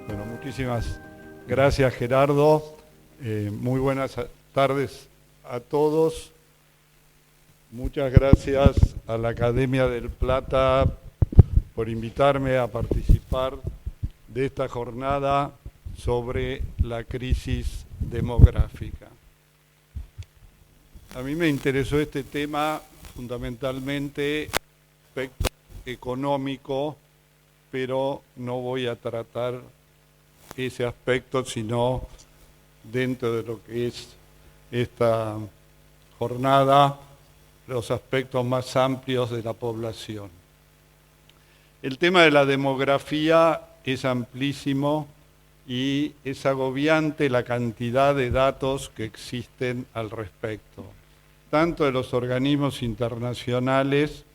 Bueno, muchísimas gracias, Gerardo. Muy buenas tardes a todos. Muchas gracias a la Academia del Plata por invitarme a participar de esta jornada sobre la crisis demográfica. A mí me interesó este tema fundamentalmente aspecto económico, pero no voy a tratar ese aspecto, sino dentro de lo que es esta jornada, los aspectos más amplios de la población. El tema de la demografía es amplísimo y es agobiante la cantidad de datos que existen al respecto, tanto de los organismos internacionales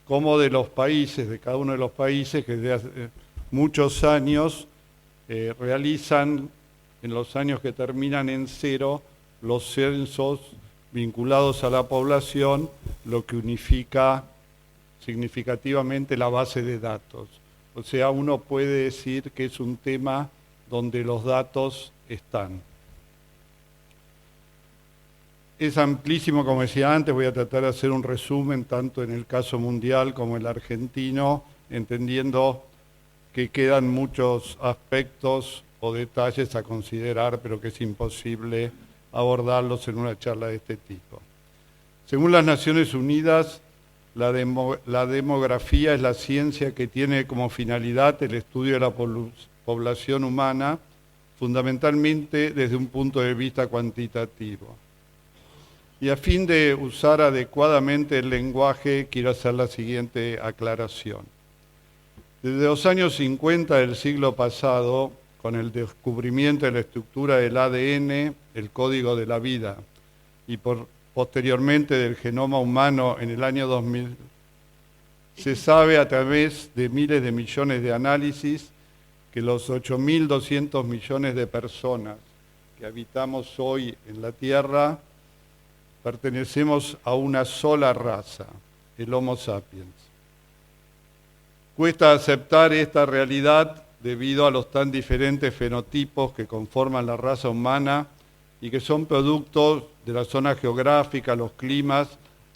como de los países, de cada uno de los países que desde hace muchos años realizan, en los años que terminan en 0, los censos vinculados a la población, lo que unifica significativamente la base de datos. O sea, uno puede decir que es un tema donde los datos están. Es amplísimo, como decía antes, voy a tratar de hacer un resumen tanto en el caso mundial como en el argentino, entendiendo que quedan muchos aspectos o detalles a considerar, pero que es imposible abordarlos en una charla de este tipo. Según las Naciones Unidas, la demografía es la ciencia que tiene como finalidad el estudio de la población humana, fundamentalmente desde un punto de vista cuantitativo. Y a fin de usar adecuadamente el lenguaje, quiero hacer la siguiente aclaración. Desde los años 50 del siglo pasado, con el descubrimiento de la estructura del ADN, el código de la vida, y posteriormente del genoma humano en el año 2000, se sabe a través de miles de millones de análisis que los 8.200 millones de personas que habitamos hoy en la Tierra pertenecemos a una sola raza, el Homo sapiens. Cuesta aceptar esta realidad debido a los tan diferentes fenotipos que conforman la raza humana y que son productos de la zona geográfica, los climas,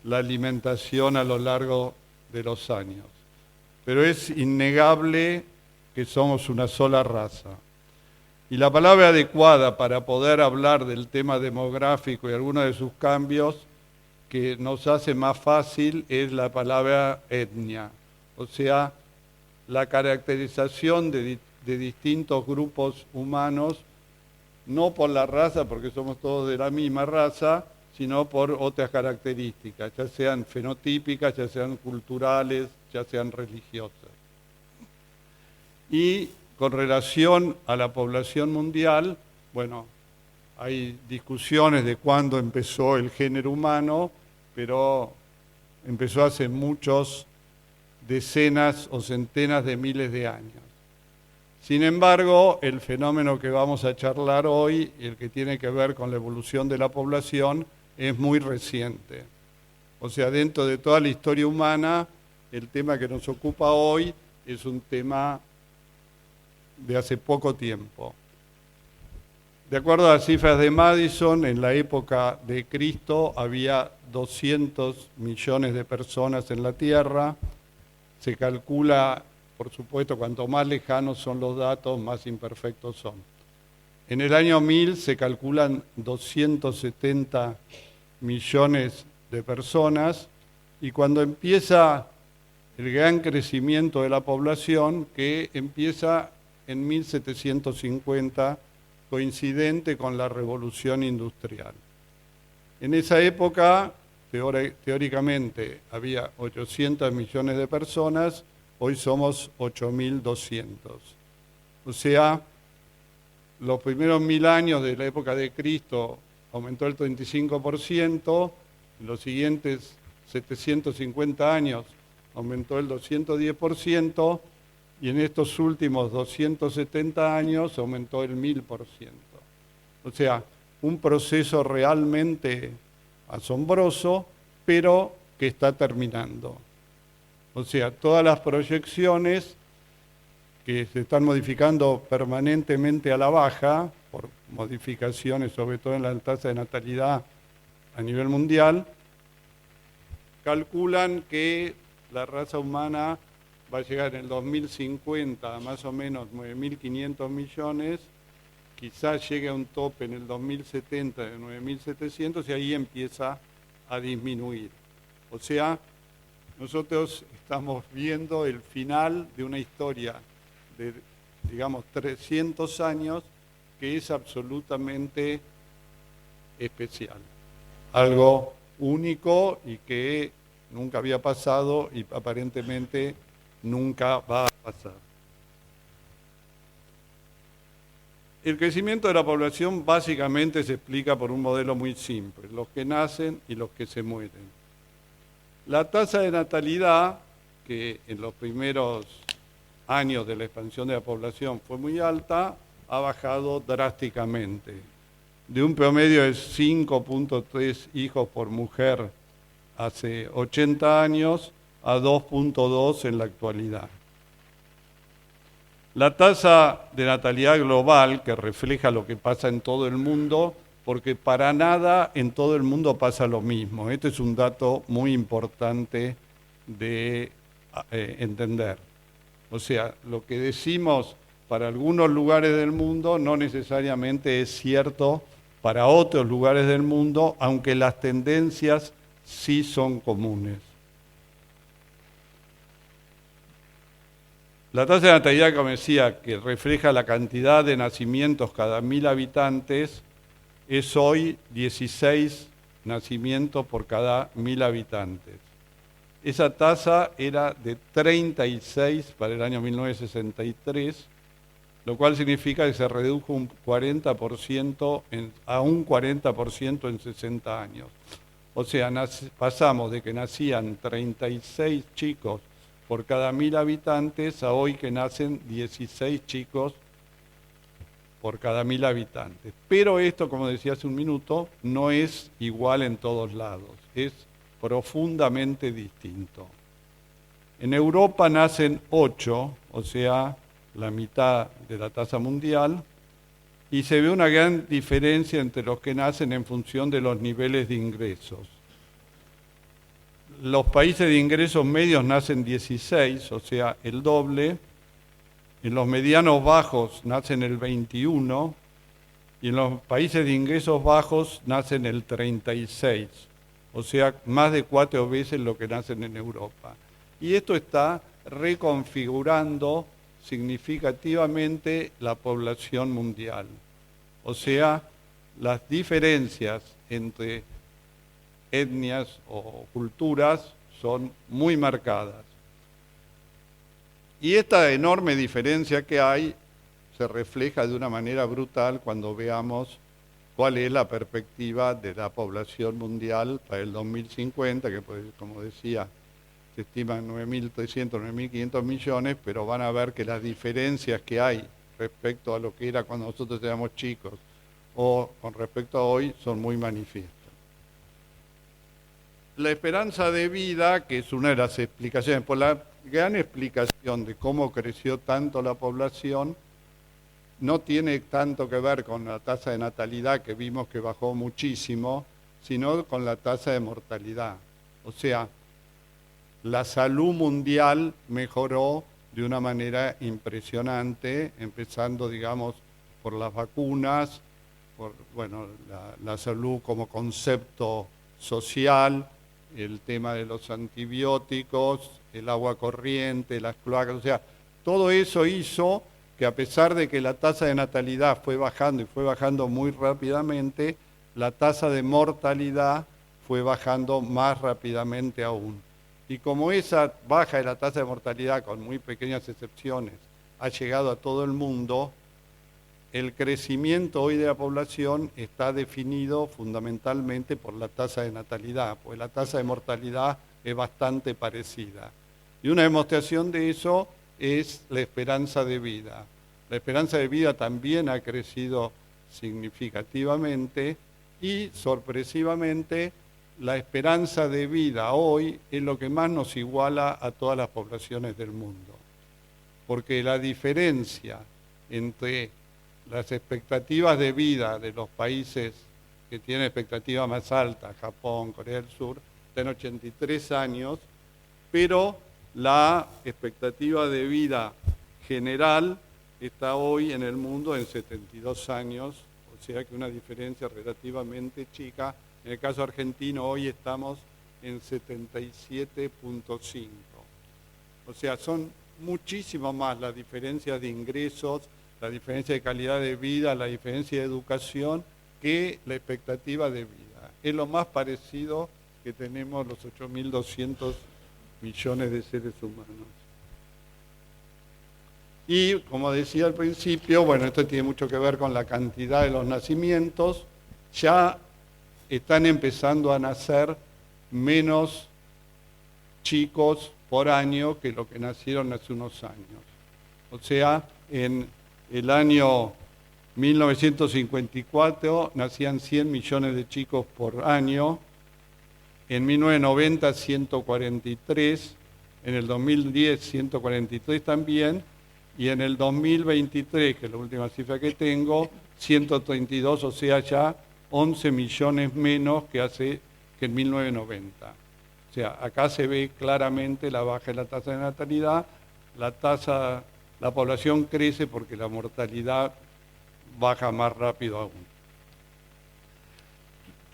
la alimentación a lo largo de los años. Pero es innegable que somos una sola raza. Y la palabra adecuada para poder hablar del tema demográfico y algunos de sus cambios que nos hace más fácil es la palabra etnia, o sea, la caracterización de distintos grupos humanos, no por la raza, porque somos todos de la misma raza, sino por otras características, ya sean fenotípicas, ya sean culturales, ya sean religiosas. Y con relación a la población mundial, bueno, hay discusiones de cuándo empezó el género humano, pero empezó hace muchos decenas o centenas de miles de años. Sin embargo, el fenómeno que vamos a charlar hoy, el que tiene que ver con la evolución de la población, es muy reciente. O sea, dentro de toda la historia humana, el tema que nos ocupa hoy es un tema de hace poco tiempo. De acuerdo a las cifras de Madison, en la época de Cristo había 200 millones de personas en la Tierra. Se calcula, por supuesto, cuanto más lejanos son los datos, más imperfectos son. En el año 1000 se calculan 270 millones de personas y cuando empieza el gran crecimiento de la población, que empieza en 1750, coincidente con la Revolución Industrial. En esa época, teóricamente, había 800 millones de personas, hoy somos 8.200. O sea, los primeros 1000 años de la época de Cristo aumentó el 35%, en los siguientes 750 años aumentó el 210%, y en estos últimos 270 años aumentó el 1000%. O sea, un proceso realmente asombroso, pero que está terminando. O sea, todas las proyecciones que se están modificando permanentemente a la baja, por modificaciones sobre todo en la tasa de natalidad a nivel mundial, calculan que la raza humana va a llegar en el 2050 a más o menos 9.500 millones, quizás llegue a un tope en el 2070 de 9.700 y ahí empieza a disminuir. O sea, nosotros estamos viendo el final de una historia de, digamos, 300 años que es absolutamente especial. Algo único y que nunca había pasado y aparentemente nunca va a pasar. El crecimiento de la población básicamente se explica por un modelo muy simple, los que nacen y los que se mueren. La tasa de natalidad, que en los primeros años de la expansión de la población fue muy alta, ha bajado drásticamente. De un promedio de 5.3 hijos por mujer hace 80 años a 2.2 en la actualidad. La tasa de natalidad global, que refleja lo que pasa en todo el mundo, porque para nada en todo el mundo pasa lo mismo. Este es un dato muy importante de entender. O sea, lo que decimos para algunos lugares del mundo no necesariamente es cierto para otros lugares del mundo, aunque las tendencias sí son comunes. La tasa de natalidad, como decía, que refleja la cantidad de nacimientos cada 1.000 habitantes, es hoy 16 nacimientos por cada 1.000 habitantes. Esa tasa era de 36 para el año 1963, lo cual significa que se redujo un 40% a un 40% en 60 años. O sea, pasamos de que nacían 36 chicos por cada 1.000 habitantes a hoy que nacen 16 chicos por cada 1.000 habitantes. Pero esto, como decía hace un minuto, no es igual en todos lados, es profundamente distinto. En Europa nacen 8, o sea, la mitad de la tasa mundial, y se ve una gran diferencia entre los que nacen en función de los niveles de ingresos. Los países de ingresos medios nacen 16, o sea, el doble. En los medianos bajos nacen el 21 y en los países de ingresos bajos nacen el 36, o sea, más de 4 veces lo que nacen en Europa. Y esto está reconfigurando significativamente la población mundial. O sea, las diferencias entre etnias o culturas son muy marcadas. Y esta enorme diferencia que hay se refleja de una manera brutal cuando veamos cuál es la perspectiva de la población mundial para el 2050, que pues, como decía, se estiman 9.300, 9.500 millones, pero van a ver que las diferencias que hay respecto a lo que era cuando nosotros éramos chicos o con respecto a hoy son muy manifiestas. La esperanza de vida, que es una de las explicaciones, por la gran explicación de cómo creció tanto la población, no tiene tanto que ver con la tasa de natalidad que vimos que bajó muchísimo, sino con la tasa de mortalidad. O sea, la salud mundial mejoró de una manera impresionante, empezando, digamos, por las vacunas, por la salud como concepto social, el tema de los antibióticos, el agua corriente, las cloacas, o sea, todo eso hizo que a pesar de que la tasa de natalidad fue bajando y fue bajando muy rápidamente, la tasa de mortalidad fue bajando más rápidamente aún. Y como esa baja de la tasa de mortalidad, con muy pequeñas excepciones, ha llegado a todo el mundo, el crecimiento hoy de la población está definido fundamentalmente por la tasa de natalidad, porque la tasa de mortalidad es bastante parecida. Y una demostración de eso es la esperanza de vida. La esperanza de vida también ha crecido significativamente y, sorpresivamente, la esperanza de vida hoy es lo que más nos iguala a todas las poblaciones del mundo. porque la diferencia entre las expectativas de vida de los países que tienen expectativa más alta, Japón, Corea del Sur, está en 83 años, pero la expectativa de vida general está hoy en el mundo en 72 años, o sea que una diferencia relativamente chica. En el caso argentino hoy estamos en 77.5. O sea, son muchísimo más las diferencias de ingresos, la diferencia de calidad de vida, la diferencia de educación, que la expectativa de vida. Es lo más parecido que tenemos los 8.200 millones de seres humanos. Y, como decía al principio, bueno, esto tiene mucho que ver con la cantidad de los nacimientos. Ya están empezando a nacer menos chicos por año que lo que nacieron hace unos años. O sea, en el año 1954 nacían 100 millones de chicos por año, en 1990 143, en el 2010 143 también, y en el 2023, que es la última cifra que tengo, 132, o sea, ya 11 millones menos que en 1990. O sea, acá se ve claramente la baja de la tasa de natalidad, la población crece porque la mortalidad baja más rápido aún.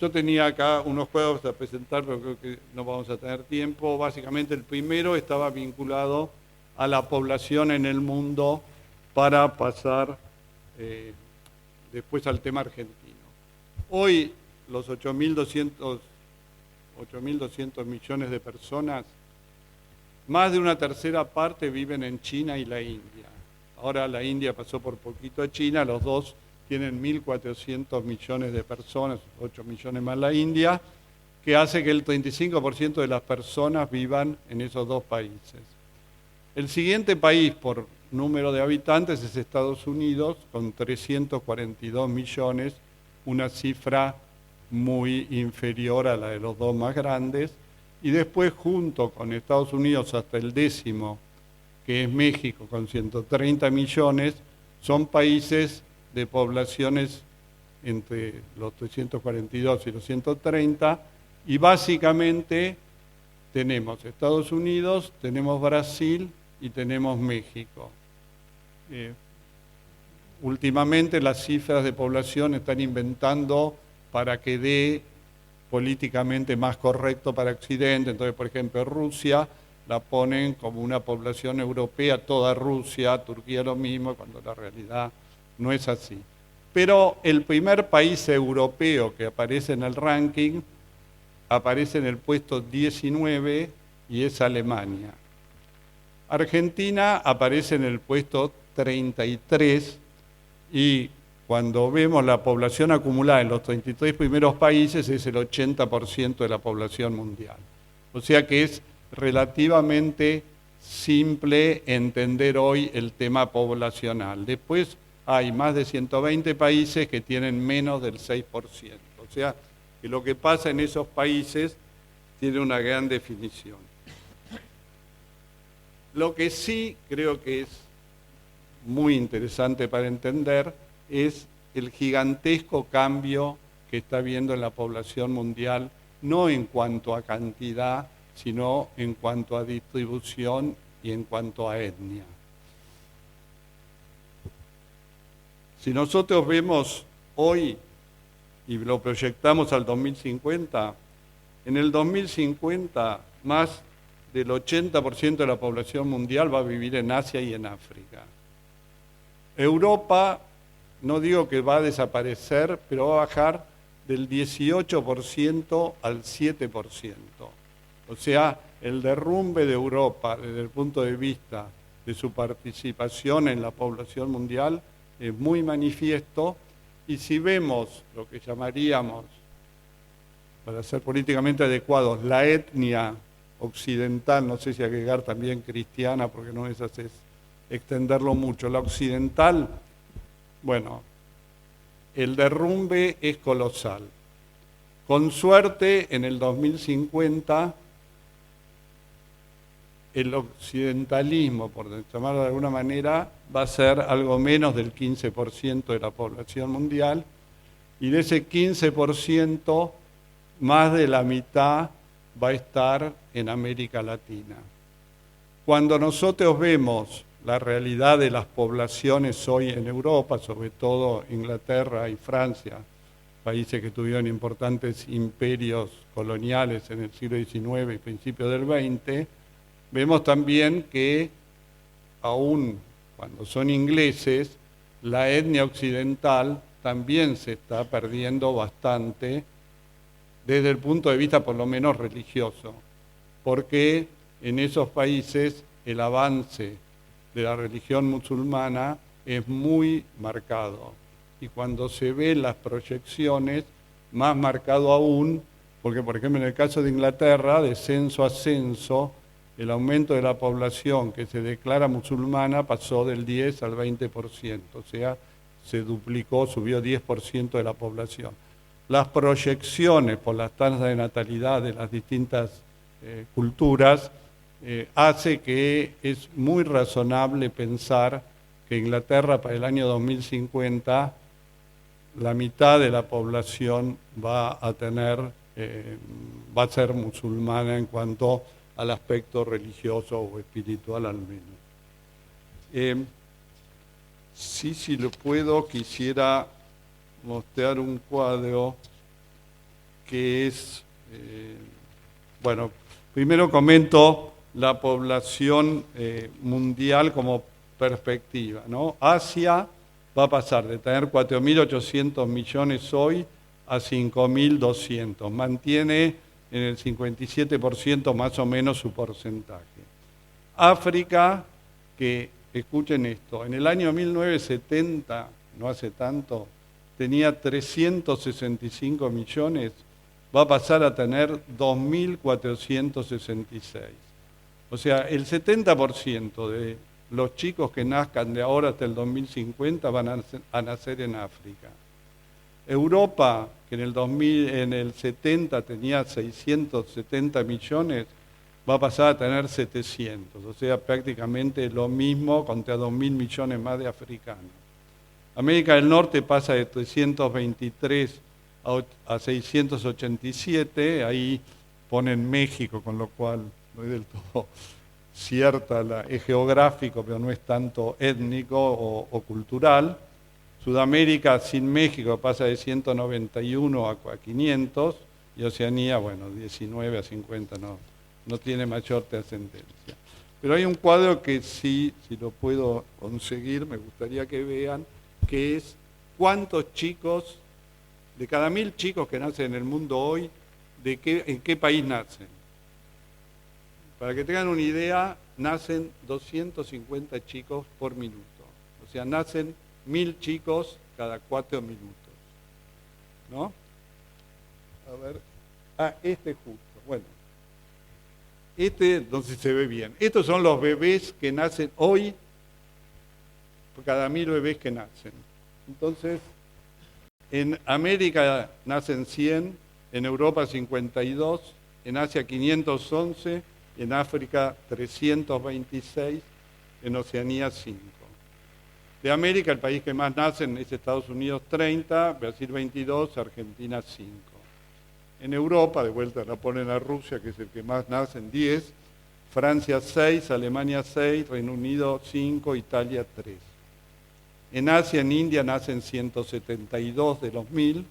Yo tenía acá unos juegos a presentar, pero creo que no vamos a tener tiempo. Básicamente el primero estaba vinculado a la población en el mundo para pasar después al tema argentino. Hoy los 8.200 millones de personas, más de una tercera parte viven en China y la India. Ahora la India pasó por poquito a China, los dos tienen 1.400 millones de personas, 8 millones más la India, que hace que el 35% de las personas vivan en esos dos países. El siguiente país por número de habitantes es Estados Unidos, con 342 millones, una cifra muy inferior a la de los dos más grandes, y después junto con Estados Unidos hasta el décimo, que es México, con 130 millones, son países de poblaciones entre los 342 y los 130, y básicamente tenemos Estados Unidos, tenemos Brasil y tenemos México. Últimamente las cifras de población están inventando para que dé políticamente más correcto para Occidente. Entonces, por ejemplo, Rusia la ponen como una población europea, toda Rusia, Turquía lo mismo, cuando la realidad no es así. Pero el primer país europeo que aparece en el ranking aparece en el puesto 19 y es Alemania. Argentina aparece en el puesto 33 y cuando vemos la población acumulada en los 33 primeros países es el 80% de la población mundial. O sea que es relativamente simple entender hoy el tema poblacional. Después hay más de 120 países que tienen menos del 6%. O sea que lo que pasa en esos países tiene una gran definición. Lo que sí creo que es muy interesante para entender es el gigantesco cambio que está habiendo en la población mundial, no en cuanto a cantidad, sino en cuanto a distribución y en cuanto a etnia. Si nosotros vemos hoy y lo proyectamos al 2050, en el 2050 más del 80% de la población mundial va a vivir en Asia y en África. Europa, no digo que va a desaparecer, pero va a bajar del 18% al 7%. O sea, el derrumbe de Europa desde el punto de vista de su participación en la población mundial es muy manifiesto, y si vemos lo que llamaríamos, para ser políticamente adecuados, la etnia occidental, no sé si agregar también cristiana, porque no es así, extenderlo mucho, la occidental, bueno, el derrumbe es colosal. Con suerte, en el 2050 el occidentalismo, por llamarlo de alguna manera, va a ser algo menos del 15% de la población mundial, y de ese 15%, más de la mitad va a estar en América Latina. Cuando nosotros vemos la realidad de las poblaciones hoy en Europa, sobre todo Inglaterra y Francia, países que tuvieron importantes imperios coloniales en el siglo XIX y principios del XX, vemos también que, aun cuando son ingleses, la etnia occidental también se está perdiendo bastante desde el punto de vista por lo menos religioso, porque en esos países el avance de la religión musulmana es muy marcado. Y cuando se ven las proyecciones, más marcado aún, porque por ejemplo en el caso de Inglaterra, de censo a censo, el aumento de la población que se declara musulmana pasó del 10 al 20%, o sea, se duplicó, subió 10% de la población. Las proyecciones por las tasas de natalidad de las distintas culturas hace que es muy razonable pensar que Inglaterra para el año 2050 la mitad de la población va a ser musulmana en cuanto al aspecto religioso o espiritual al menos. Si lo puedo, quisiera mostrar un cuadro que es, bueno, primero comento la población mundial como perspectiva, ¿no? Asia va a pasar de tener 4.800 millones hoy a 5.200, mantiene en el 57% más o menos su porcentaje. África, que escuchen esto, en el año 1970, no hace tanto, tenía 365 millones, va a pasar a tener 2.466. O sea, el 70% de los chicos que nazcan de ahora hasta el 2050 van a nacer en África. Europa, que en el 70 tenía 670 millones, va a pasar a tener 700, o sea, prácticamente lo mismo contra 2.000 millones más de africanos. América del Norte pasa de 323 a 687, ahí ponen México, con lo cual no es del todo cierta, es geográfico, pero no es tanto étnico o cultural. Sudamérica sin México pasa de 191 a 500, y Oceanía, bueno, 19 a 50, no tiene mayor trascendencia. Pero hay un cuadro que sí, si lo puedo conseguir, me gustaría que vean, que es cuántos chicos, de cada 1.000 chicos que nacen en el mundo hoy, en qué país nacen. Para que tengan una idea, nacen 250 chicos por minuto. O sea, nacen 1.000 chicos cada 4 minutos. ¿No? A ver. Este justo. Bueno. No sé si se ve bien. Estos son los bebés que nacen hoy, por cada 1.000 bebés que nacen. Entonces, en América nacen 100, en Europa 52, en Asia 511, en África 326, en Oceanía 5. De América, el país que más nacen es Estados Unidos 30, Brasil 22, Argentina 5. En Europa, de vuelta la ponen a Rusia, que es el que más nacen, 10, Francia 6, Alemania 6, Reino Unido 5, Italia 3. En Asia, en India nacen 172 de los 1.000,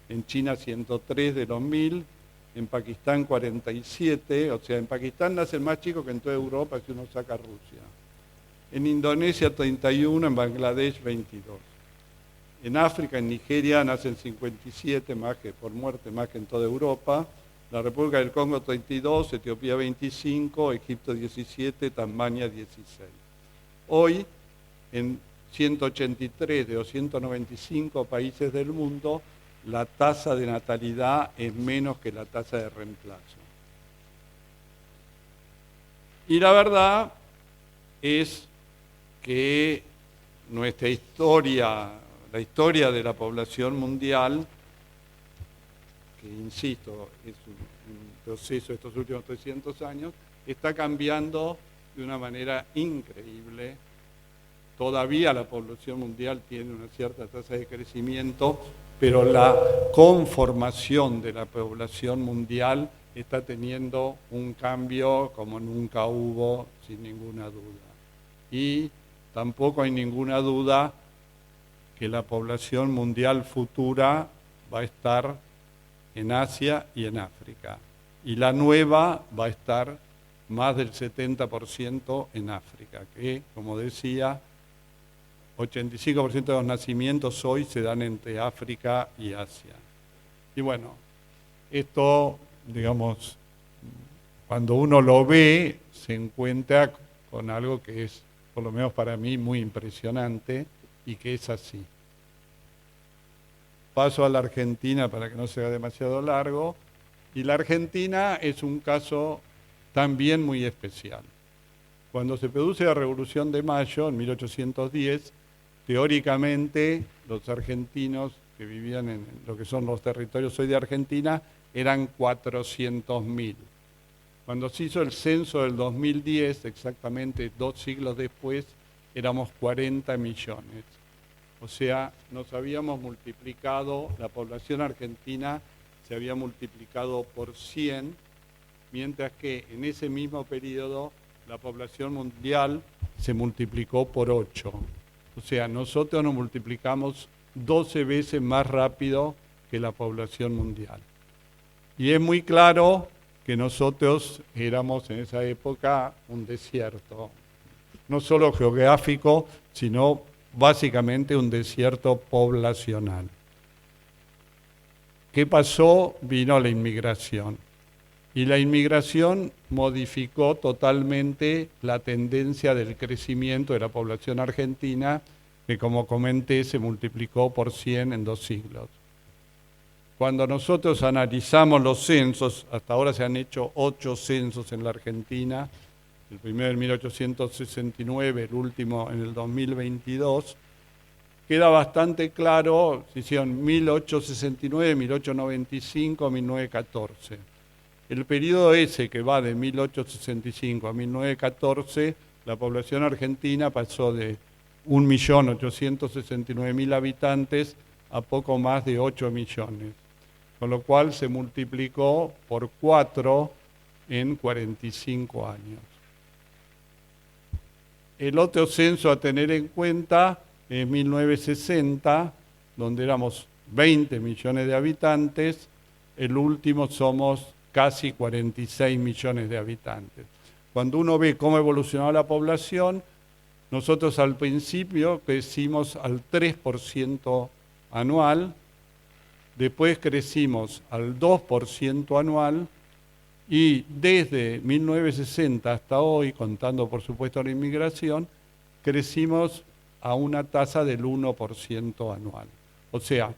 en China 103 de los 1.000, en Pakistán 47, o sea, en Pakistán nacen más chicos que en toda Europa si uno saca Rusia. En Indonesia 31, en Bangladesh 22. En África, en Nigeria, nacen 57 por muerte, más que en toda Europa. La República del Congo 32, Etiopía 25, Egipto 17, Tasmania 16. Hoy, en 183 de los 195 países del mundo, la tasa de natalidad es menos que la tasa de reemplazo. Y la verdad es que nuestra historia, la historia de la población mundial, que insisto, es un proceso de estos últimos 300 años, está cambiando de una manera increíble. Todavía la población mundial tiene una cierta tasa de crecimiento, pero la conformación de la población mundial está teniendo un cambio como nunca hubo, sin ninguna duda. Y tampoco hay ninguna duda que la población mundial futura va a estar en Asia y en África. Y la nueva va a estar más del 70% en África, que, como decía, 85% de los nacimientos hoy se dan entre África y Asia. Y bueno, esto, digamos, cuando uno lo ve, se encuentra con algo que es, por lo menos para mí, muy impresionante y que es así. Paso a la Argentina para que no sea demasiado largo. Y la Argentina es un caso también muy especial. Cuando se produce la Revolución de Mayo, en 1810, teóricamente los argentinos que vivían en lo que son los territorios hoy de Argentina eran 400.000. Cuando se hizo el censo del 2010, exactamente 2 siglos después, éramos 40 millones. O sea, nos habíamos multiplicado, la población argentina se había multiplicado por 100, mientras que en ese mismo periodo la población mundial se multiplicó por 8. O sea, nosotros nos multiplicamos 12 veces más rápido que la población mundial. Y es muy claro que nosotros éramos en esa época un desierto, no solo geográfico, sino básicamente un desierto poblacional. ¿Qué pasó? Vino la inmigración. Y la inmigración modificó totalmente la tendencia del crecimiento de la población argentina, que como comenté se multiplicó por 100 en 2 siglos. Cuando nosotros analizamos los censos, hasta ahora se han hecho 8 censos en la Argentina, el primero en 1869, el último en el 2022, queda bastante claro, se hicieron 1869, 1895, 1914. El periodo ese que va de 1865 a 1914, la población argentina pasó de 1.869.000 habitantes a poco más de 8 millones, con lo cual se multiplicó por 4 en 45 años. El otro censo a tener en cuenta es 1960, donde éramos 20 millones de habitantes, el último somos casi 46 millones de habitantes. Cuando uno ve cómo evolucionó la población, nosotros al principio crecimos al 3% anual, después crecimos al 2% anual, y desde 1960 hasta hoy, contando por supuesto la inmigración, crecimos a una tasa del 1% anual. O sea,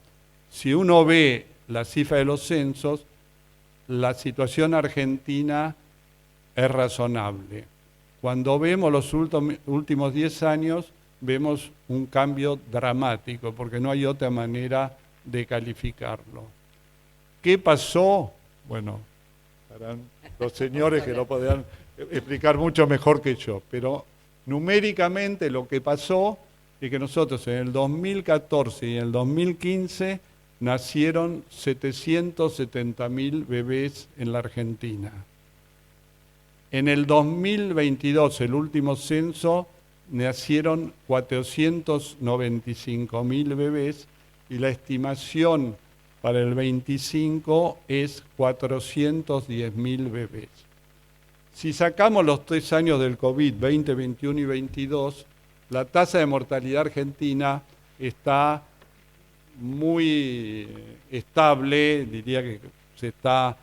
si uno ve la cifra de los censos, la situación argentina es razonable. Cuando vemos los últimos 10 años, vemos un cambio dramático, porque no hay otra manera de calificarlo. ¿Qué pasó? Bueno, harán los señores que lo podrán explicar mucho mejor que yo, pero numéricamente lo que pasó es que nosotros en el 2014 y en el 2015 nacieron 770.000 bebés en la Argentina. En el 2022, el último censo, nacieron 495.000 bebés y la estimación para el 25 es 410.000 bebés. Si sacamos los 3 años del COVID, 20, 21 y 22, la tasa de mortalidad argentina está muy estable, diría que se está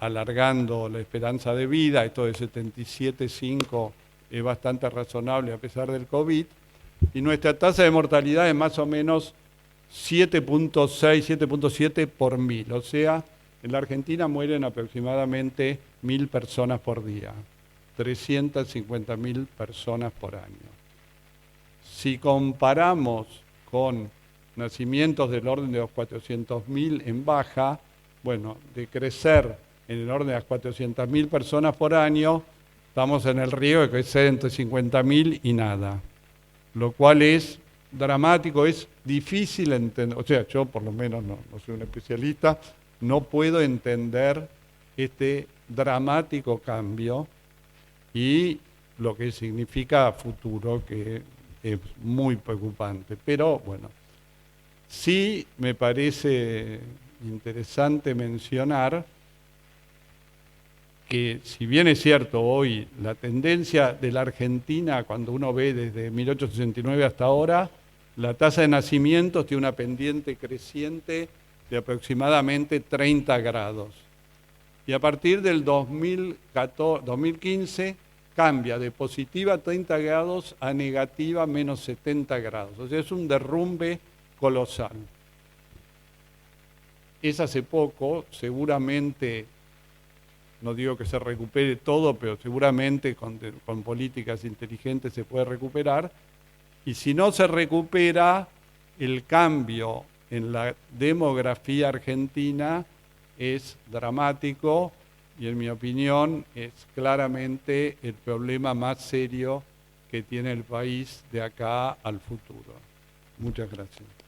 alargando la esperanza de vida, esto de 77,5 es bastante razonable a pesar del COVID, y nuestra tasa de mortalidad es más o menos 7.6, 7.7 por 1000, o sea, en la Argentina mueren aproximadamente 1.000 personas por día, 350.000 personas por año. Si comparamos con nacimientos del orden de los 400.000 en baja, bueno, de crecer en el orden de las 400.000 personas por año, estamos en el río que es entre 50.000 y nada, lo cual es dramático, es difícil entender, o sea, yo por lo menos no soy un especialista, no puedo entender este dramático cambio y lo que significa a futuro, que es muy preocupante. Pero bueno, sí me parece interesante mencionar que, si bien es cierto hoy la tendencia de la Argentina, cuando uno ve desde 1869 hasta ahora, la tasa de nacimientos tiene una pendiente creciente de aproximadamente 30 grados. Y a partir del 2015 cambia de positiva 30 grados a negativa menos 70 grados. O sea, es un derrumbe colosal. Es hace poco, seguramente, no digo que se recupere todo, pero seguramente con políticas inteligentes se puede recuperar. Y si no se recupera, el cambio en la demografía argentina es dramático y, en mi opinión, es claramente el problema más serio que tiene el país de acá al futuro. Muchas gracias.